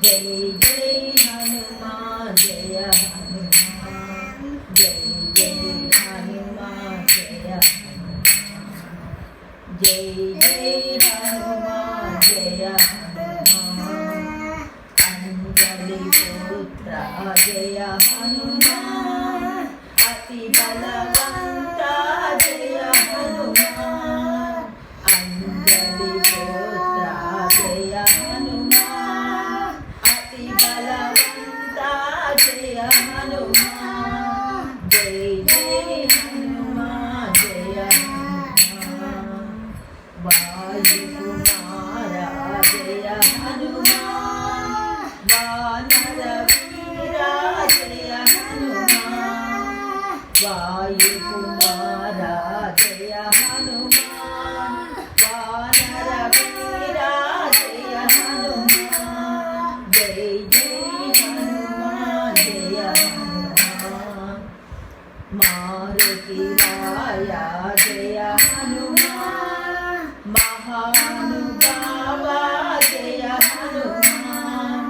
जय जय हनुमान जय हनुमान जय जय हनुमान जय हनुमान जय जय हनुमान जय हनुमान अंजलि पुत्र जय हनुमान अति बलवंता जय हनुमान अंजलि पुत्र जय हनुमान अति बलवंता जय हनुमान जय जय हनुमान जय हनुमान वायुकुमारा जय हनुमान वानर वीरा जय हनुमान वायुकुमारा जय हनुमान वानर वीरा जय हनुमान जय जय हनुमान जय हनुमान मारुति राया जय हनुमान महानुभावा जय हनुमान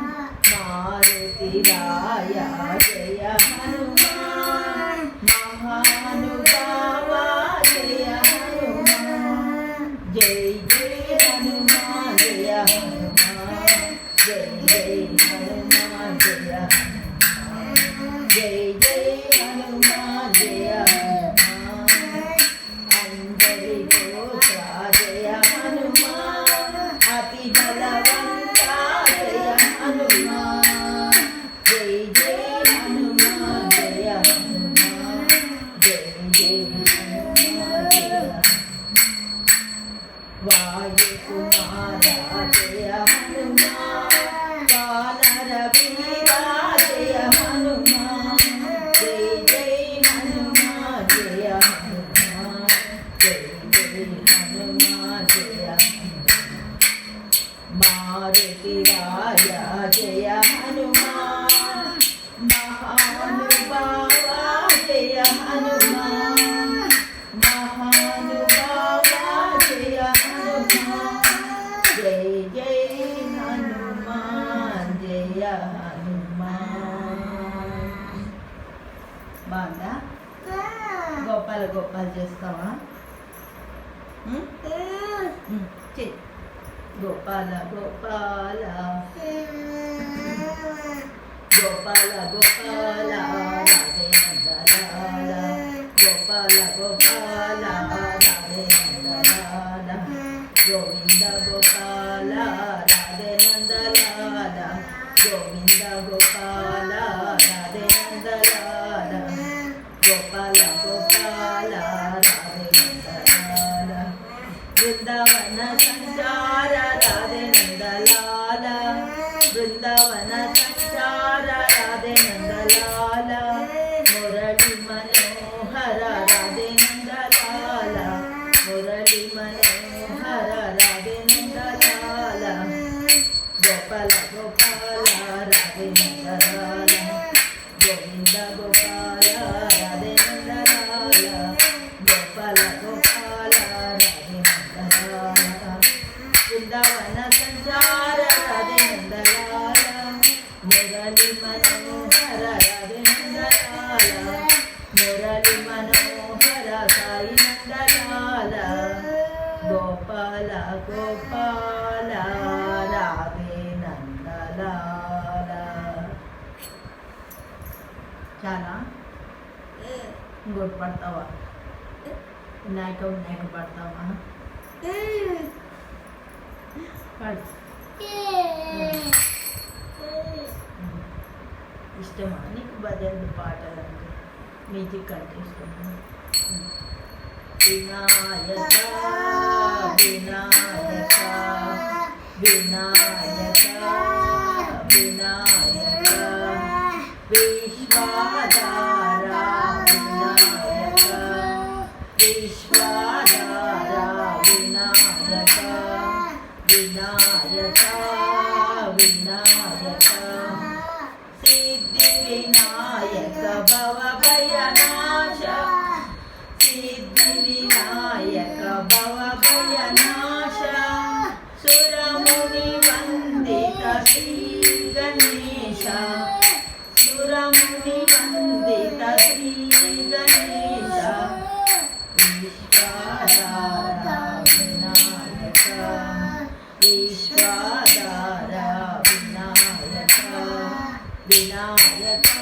मारुति राया जय हनुमान महानुभावा जय हनुमान जय जय हनुमान जय हनुमान जय जय हनुमान जय हनुमान जय जय हनुमान जय हनुमान अंजलि पुत्र जय हनुमान अति बलवंता जय हनुमान जय जय हनुमान जय हनुमान जय जय हनुमान जय वायुकुमारा जय हनुमान वानर वीरा जय हनुमान जय जय हनुमान जय हनुमान जय जय हनुमान जय हनुमान मारुति राया जय हनुमान महानुभावा जय हनुमान महानुभावा जय हनुमान जय जय हनुमान जय हनुमान बांधा गोपाल गोपाल చేస్తావా गोपाल गोपाल गोपाल गोपाल राधे नंदलाल गोपाल गोपाल राधे नंदलाल गोविंद गोपाल राधे नंदलाल गोविंद गोपाल राधे नंदलाल गोपाल गोपाल राधे नंदलाल वृंदावन संचार राधे नंदलाल वृंदावन संचार राधे नंदलाल मुरली मनोहर राधे नंदलाल मुरली मनोहर राधे नंदलाल गोपाल गोपाल राधे नंदलाल गोविंद गोपाल राधे नंदलाल गोपाल गोपाल राधे नंदलाल वृंदावन संचार राधे नंदलाल मुरली मनोहर राधे नंदलाल मुरली मनोहर साई नंदलाल गोपाल गोपाल राधे नंदलाल చాలా ఇంకోటి పడతావా వినాయక వినాయక పడతావా పడు ఇష్టమా నీకు భజన పాటలు అంటే మ్యూజిక్ అంటే ఇష్టమా వినాయక వినాయక వినాయక వినాయక విశ్వాధారా వినాయక విశ్వాధారా వినాయక వినాయక వినాయక సిద్ధి వినాయక భవ భయనాశ సిద్ధి వినాయక భవ భయనాశ సురముని వందిత శ్రీ गणेश सुरमुनि वंदित श्री गणेश विश्वाधारा विनायक विश्वाधारा विनायक विनायक